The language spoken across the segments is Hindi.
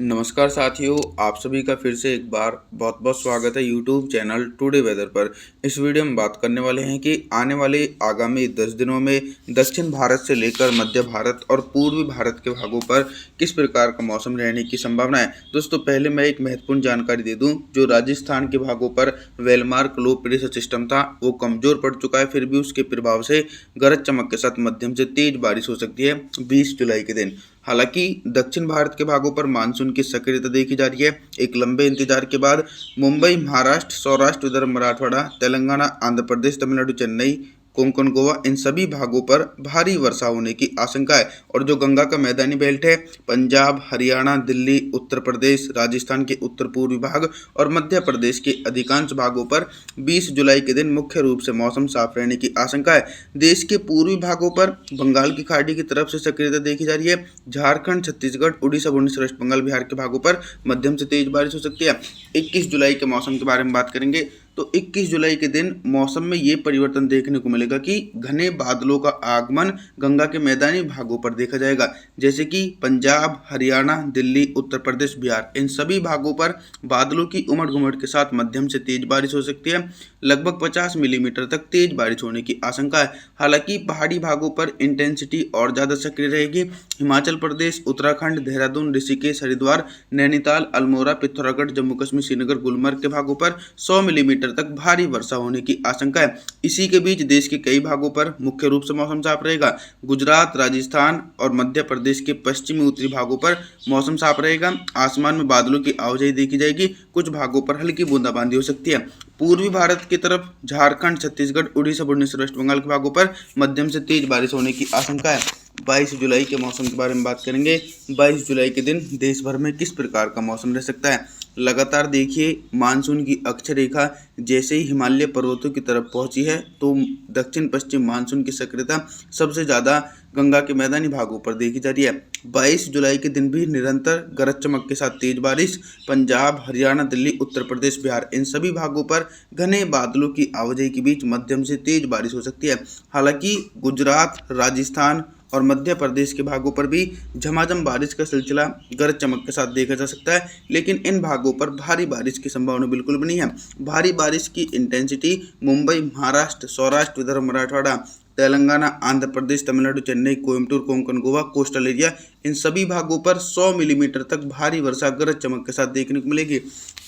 नमस्कार साथियों, आप सभी का फिर से एक बार बहुत बहुत स्वागत है यूट्यूब चैनल टुडे वेदर पर। इस वीडियो में बात करने वाले हैं कि आने वाले आगामी 10 दिनों में दक्षिण भारत से लेकर मध्य भारत और पूर्वी भारत के भागों पर किस प्रकार का मौसम रहने की संभावना है। दोस्तों, पहले मैं एक महत्वपूर्ण जानकारी दे दूं, जो राजस्थान के भागों पर वेलमार्क लो प्रेशर सिस्टम था वो कमज़ोर पड़ चुका है। फिर भी उसके प्रभाव से गरज चमक के साथ मध्यम से तेज बारिश हो सकती है 20 जुलाई के दिन। हालांकि दक्षिण भारत के भागों पर मानसून की सक्रियता देखी जा रही है। एक लंबे इंतजार के बाद मुंबई, महाराष्ट्र, सौराष्ट्र, विदर्भ, मराठवाड़ा, तेलंगाना, आंध्र प्रदेश, तमिलनाडु, चेन्नई, कोंकण, गोवा, इन सभी भागों पर भारी वर्षा होने की आशंका है। और जो गंगा का मैदानी बेल्ट है, पंजाब, हरियाणा, दिल्ली, उत्तर प्रदेश, राजस्थान के उत्तर पूर्वी भाग और मध्य प्रदेश के अधिकांश भागों पर 20 जुलाई के दिन मुख्य रूप से मौसम साफ रहने की आशंका है। देश के पूर्वी भागों पर बंगाल की खाड़ी की तरफ से सक्रियता देखी जा रही है। झारखंड, छत्तीसगढ़, उड़ीसा, भुवनेश्वर, वेस्ट बंगाल, बिहार के भागों पर मध्यम से तेज बारिश हो सकती है। 21 जुलाई के मौसम के बारे में बात करेंगे तो 21 जुलाई के दिन मौसम में ये परिवर्तन देखने को मिलेगा कि घने बादलों का आगमन गंगा के मैदानी भागों पर देखा जाएगा, जैसे कि पंजाब, हरियाणा, दिल्ली, उत्तर प्रदेश, बिहार, इन सभी भागों पर बादलों की उमड़ घुमड़ के साथ मध्यम से तेज बारिश हो सकती है। लगभग 50 मिलीमीटर तक तेज बारिश होने की आशंका है। हालांकि पहाड़ी भागों पर इंटेंसिटी और ज़्यादा सक्रिय रहेगी। हिमाचल प्रदेश, उत्तराखंड, देहरादून, ऋषिकेश, हरिद्वार, नैनीताल, अल्मोड़ा, पिथौरागढ़, जम्मू कश्मीर, श्रीनगर, गुलमर्ग के भागों पर 100 मिलीमीटर तक भारी वर्षा होने की आशंका है। इसी के बीच देश के कई भागों पर मुख्य रूप से मौसम साफ रहेगा। गुजरात, राजस्थान और मध्य प्रदेश के पश्चिमी उत्तरी भागों पर मौसम साफ रहेगा। आसमान में बादलों की आवाजाही देखी जाएगी। कुछ भागों पर हल्की बूंदाबांदी हो सकती है। पूर्वी भारत की तरफ झारखंड, छत्तीसगढ़, उड़ीसा, भुवनेश्वर, वेस्ट बंगाल के भागों पर मध्यम से तेज बारिश होने की आशंका है। 22 जुलाई के मौसम के बारे में बात करेंगे। 22 जुलाई के दिन देश भर में किस प्रकार का मौसम रह सकता है। लगातार देखिए, मानसून की अक्षय रेखा जैसे ही हिमालय पर्वतों की तरफ पहुंची है तो दक्षिण पश्चिम मानसून की सक्रियता सबसे ज़्यादा गंगा के मैदानी भागों पर देखी जा रही है। 22 जुलाई के दिन भी निरंतर गरज चमक के साथ तेज बारिश पंजाब, हरियाणा, दिल्ली, उत्तर प्रदेश, बिहार, इन सभी भागों पर घने बादलों की आवाजाही के बीच मध्यम से तेज बारिश हो सकती है। हालांकि गुजरात, राजस्थान और मध्य प्रदेश के भागों पर भी झमाझम बारिश का सिलसिला गरज चमक के साथ देखा जा सकता है, लेकिन इन भागों पर भारी बारिश की संभावना बिल्कुल भी नहीं है। भारी बारिश की intensity Mumbai, Maharashtra, Saurashtra, Vidarbha, Marathwada, Telangana, Andhra Pradesh, Tamil Nadu, Chennai, Coimbatore, Konkan, Goa, coastal area, इन सभी भागों पर 100 मिलीमीटर तक भारी वर्षा गरज चमक के साथ देखने को मिलेगी।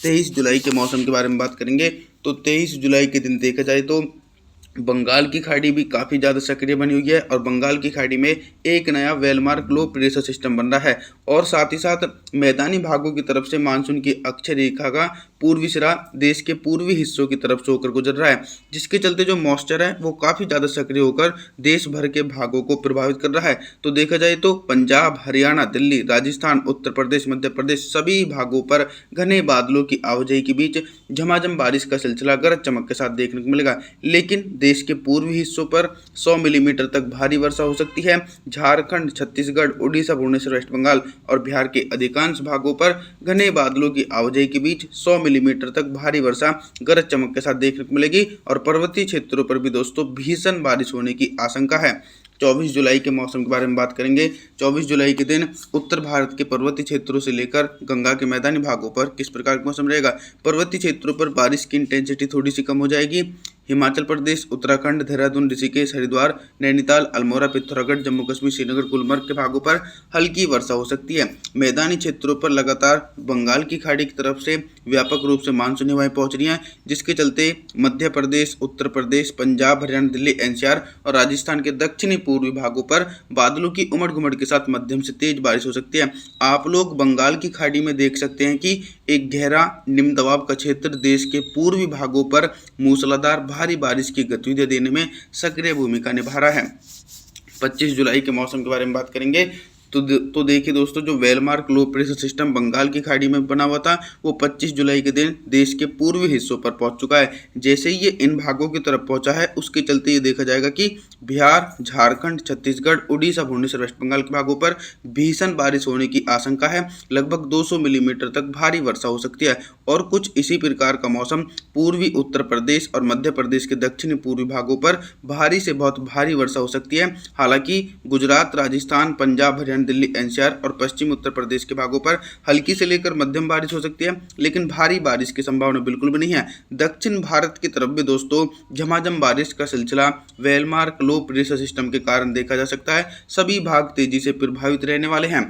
23 जुलाई के मौसम के बारे में बात करेंगे तो 23 जुलाई के दिन देखा जाए तो बंगाल की खाड़ी भी काफ़ी ज़्यादा सक्रिय बनी हुई है और बंगाल की खाड़ी में एक नया वेलमार्क लो प्रेशर सिस्टम बन रहा है और साथ ही साथ मैदानी भागों की तरफ से मानसून की अक्षय रेखा का पूर्वी सिरा देश के पूर्वी हिस्सों की तरफ से होकर गुजर रहा है, जिसके चलते जो मॉइस्चर है वो काफ़ी ज़्यादा सक्रिय होकर देश भर के भागों को प्रभावित कर रहा है। तो देखा जाए तो पंजाब, हरियाणा, दिल्ली, राजस्थान, उत्तर प्रदेश, मध्य प्रदेश, सभी भागों पर घने बादलों की आवाजाही के बीच झमाझम बारिश का सिलसिला गरज चमक के साथ देखने को मिलेगा। लेकिन देश के पूर्वी हिस्सों पर 100 मिलीमीटर तक भारी वर्षा हो सकती है। झारखंड, छत्तीसगढ़, उड़ीसा, भुवनेश्वर, वेस्ट बंगाल और बिहार के अधिकांश भागों पर घने बादलों की आवाजाही के बीच 100 मिलीमीटर तक भारी वर्षा गरज चमक के साथ देखने को मिलेगी और पर्वतीय क्षेत्रों पर भी दोस्तों भीषण बारिश होने की आशंका है। 24 जुलाई के मौसम के बारे में बात करेंगे। 24 जुलाई के दिन उत्तर भारत के पर्वतीय क्षेत्रों से लेकर गंगा के मैदानी भागों पर किस प्रकार का मौसम रहेगा। पर्वतीय क्षेत्रों पर बारिश की इंटेंसिटी थोड़ी सी कम हो जाएगी। हिमाचल प्रदेश, उत्तराखंड, देहरादून, ऋषिकेश, हरिद्वार, नैनीताल, अल्मोड़ा, पिथौरागढ़, जम्मू कश्मीर, श्रीनगर, गुलमर्ग के भागों पर हल्की वर्षा हो सकती है। मैदानी क्षेत्रों पर लगातार बंगाल की खाड़ी की तरफ से व्यापक रूप से मानसूनी हवाएं पहुंच रही हैं, जिसके चलते मध्य प्रदेश, उत्तर प्रदेश, पंजाब, हरियाणा, दिल्ली, एनसीआर और राजस्थान के दक्षिणी पूर्वी भागों पर बादलों की उमड़ घुमड़ के साथ मध्यम से तेज बारिश हो सकती है। आप लोग बंगाल की खाड़ी में देख सकते हैं कि एक गहरा निम्न दबाव का क्षेत्र देश के पूर्वी भागों पर मूसलाधार भारी बारिश की गतिविधियां देने में सक्रिय भूमिका निभा रहा है। 25 जुलाई के मौसम के बारे में बात करेंगे तो देखिए दोस्तों, जो well marked low pressure system Bengal की खाड़ी में बना हुआ था वो 25 जुलाई के दिन देश के पूर्वी हिस्सों पर पहुंच चुका है। जैसे ही ये इन भागों की तरफ पहुंचा है उसके चलते ये देखा जाएगा कि बिहार, झारखंड, छत्तीसगढ़, उड़ीसा, भुवनेश्वर, वेस्ट बंगाल के भागों पर भीषण बारिश होने की आशंका है। लगभग 200 मिलीमीटर तक भारी वर्षा हो सकती है और कुछ इसी प्रकार का मौसम पूर्वी उत्तर प्रदेश और मध्य प्रदेश के दक्षिणी पूर्वी भागों पर भारी से बहुत भारी वर्षा हो सकती है। हालांकि गुजरात, राजस्थान, पंजाब, हरियाणा, दिल्ली एनसीआर और पश्चिमी उत्तर प्रदेश के भागों पर हल्की से लेकर मध्यम बारिश हो सकती है, लेकिन भारी बारिश की संभावना बिल्कुल भी नहीं है। दक्षिण भारत की तरफ भी दोस्तों झमाझम बारिश का सिलसिला वेलमार्क लो प्रेशर सिस्टम के कारण देखा जा सकता है। सभी भाग तेजी से प्रभावित रहने वाले हैं।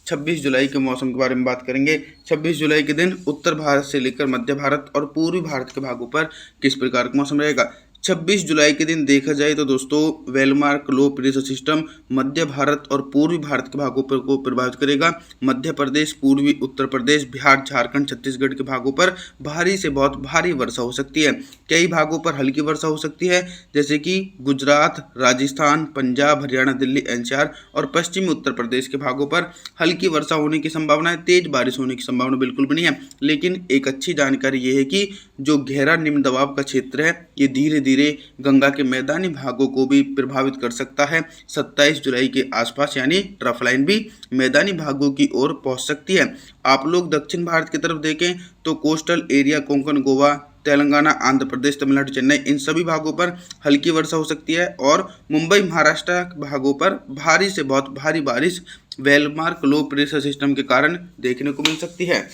26 जुलाई के मौसम के बारे में बात करेंगे। 26 जुलाई के दिन उत्तर भारत से लेकर मध्य भारत और पूर्वी भारत के भागों पर किस प्रकार का मौसम रहेगा। 26 जुलाई के दिन देखा जाए तो दोस्तों वेलमार्क लो प्रेशर सिस्टम मध्य भारत और पूर्वी भारत के भागों पर को प्रभावित करेगा। मध्य प्रदेश, पूर्वी उत्तर प्रदेश, बिहार, झारखंड, छत्तीसगढ़ के भागों पर भारी से बहुत भारी वर्षा हो सकती है। कई भागों पर हल्की वर्षा हो सकती है, जैसे कि गुजरात, राजस्थान, पंजाब, हरियाणा, दिल्ली एनसीआर और पश्चिमी उत्तर प्रदेश के भागों पर हल्की वर्षा होने की संभावना है। तेज बारिश होने की संभावना बिल्कुल भी नहीं है। लेकिन एक अच्छी जानकारी ये है कि जो गहरा निम्न दबाव का क्षेत्र है ये धीरे धीरे गंगा के मैदानी भागों को भी प्रभावित कर सकता है। 27 जुलाई के आसपास यानी ट्रफ लाइन भी मैदानी भागों की ओर पहुंच सकती है। आप लोग दक्षिण भारत की तरफ देखें तो कोस्टल एरिया, कोंकण, गोवा, तेलंगाना, आंध्र प्रदेश, तमिलनाडु, चेन्नई, इन सभी भागों पर हल्की वर्षा हो सकती है और मुंबई, महाराष्ट्र भागों पर भारी से बहुत भारी बारिश वेलमार्क लो प्रेशर सिस्टम के कारण देखने को मिल सकती है।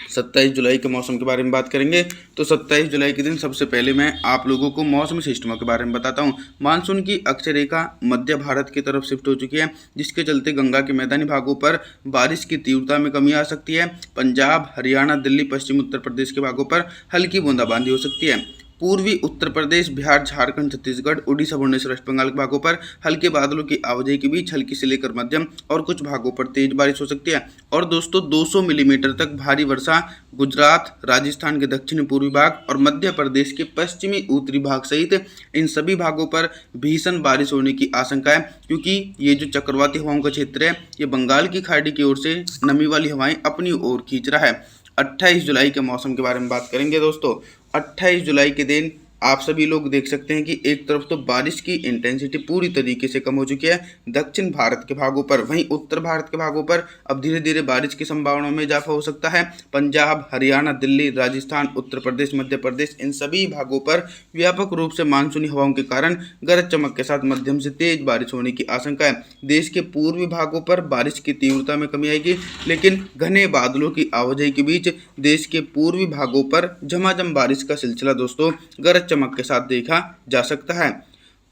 27 जुलाई के मौसम के बारे में बात करेंगे तो 27 जुलाई के दिन सबसे पहले मैं आप लोगों को मौसमी सिस्टमों के बारे में बताता हूं। मानसून की अक्षय रेखा मध्य भारत की तरफ शिफ्ट हो चुकी है, जिसके चलते गंगा के मैदानी भागों पर बारिश की तीव्रता में कमी आ सकती है। पंजाब, हरियाणा, दिल्ली, पश्चिमी उत्तर प्रदेश के भागों पर हल्की बूंदाबांदी हो सकती है। पूर्वी उत्तर प्रदेश, बिहार, झारखंड, छत्तीसगढ़, उड़ीसा, भुवनेश्वर, वेस्ट बंगाल के भागों पर हल्के बादलों की आवाजाही के बीच हल्की से लेकर मध्यम और कुछ भागों पर तेज बारिश हो सकती है। और दोस्तों 200 मिलीमीटर तक भारी वर्षा गुजरात, राजस्थान के दक्षिणी पूर्वी भाग और मध्य प्रदेश के पश्चिमी उत्तरी भाग सहित इन सभी भागों पर भीषण बारिश होने की आशंका है, क्योंकि ये जो चक्रवाती हवाओं का क्षेत्र है ये बंगाल की खाड़ी की ओर से नमी वाली हवाएं अपनी ओर खींच रहा है। 28 जुलाई के मौसम के बारे में बात करेंगे दोस्तों। 28 जुलाई के दिन आप सभी लोग देख सकते हैं कि एक तरफ तो बारिश की इंटेंसिटी पूरी तरीके से कम हो चुकी है दक्षिण भारत के भागों पर, वहीं उत्तर भारत के भागों पर अब धीरे धीरे बारिश की संभावना में इजाफा हो सकता है। पंजाब, हरियाणा, दिल्ली, राजस्थान, उत्तर प्रदेश, मध्य प्रदेश, इन सभी भागों पर व्यापक रूप से मानसूनी हवाओं के कारण गरज चमक के साथ मध्यम से तेज बारिश होने की आशंका है। देश के पूर्वी भागों पर बारिश की तीव्रता में कमी आएगी, लेकिन घने बादलों की आवाजाही के बीच देश के पूर्वी भागों पर झमाझम बारिश का सिलसिला दोस्तों गरज चमक के साथ देखा जा सकता है।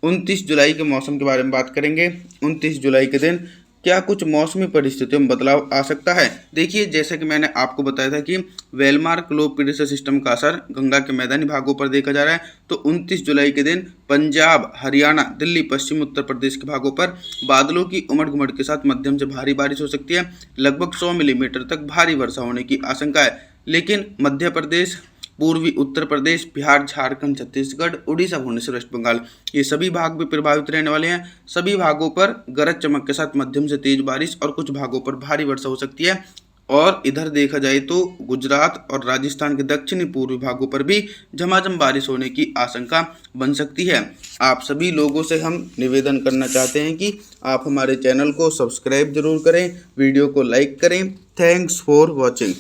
29 जुलाई के मौसम के बारे में बात करेंगे। 29 जुलाई के दिन क्या कुछ मौसमी परिस्थितियों में बदलाव आ सकता है। देखिए, जैसा कि मैंने आपको बताया था कि वेलमार्क लो प्रेशर सिस्टम का असर गंगा के मैदानी भागों पर देखा जा रहा है, तो 29 जुलाई के दिन पंजाब, हरियाणा, दिल्ली, पश्चिम उत्तर प्रदेश के भागों पर बादलों की उमड़ घुमड़ के साथ मध्यम से भारी बारिश हो सकती है। लगभग 100 मिलीमीटर तक भारी वर्षा होने की आशंका है। लेकिन मध्य प्रदेश, पूर्वी उत्तर प्रदेश, बिहार, झारखंड, छत्तीसगढ़, उड़ीसा, भुवनेश्वर, वेस्ट बंगाल, ये सभी भाग भी प्रभावित रहने वाले हैं। सभी भागों पर गरज चमक के साथ मध्यम से तेज बारिश और कुछ भागों पर भारी वर्षा हो सकती है। और इधर देखा जाए तो गुजरात और राजस्थान के दक्षिणी पूर्वी भागों पर भी झमाझम बारिश होने की आशंका बन सकती है। आप सभी लोगों से हम निवेदन करना चाहते हैं कि आप हमारे चैनल को सब्सक्राइब जरूर करें, वीडियो को लाइक करें। Thanks for watching.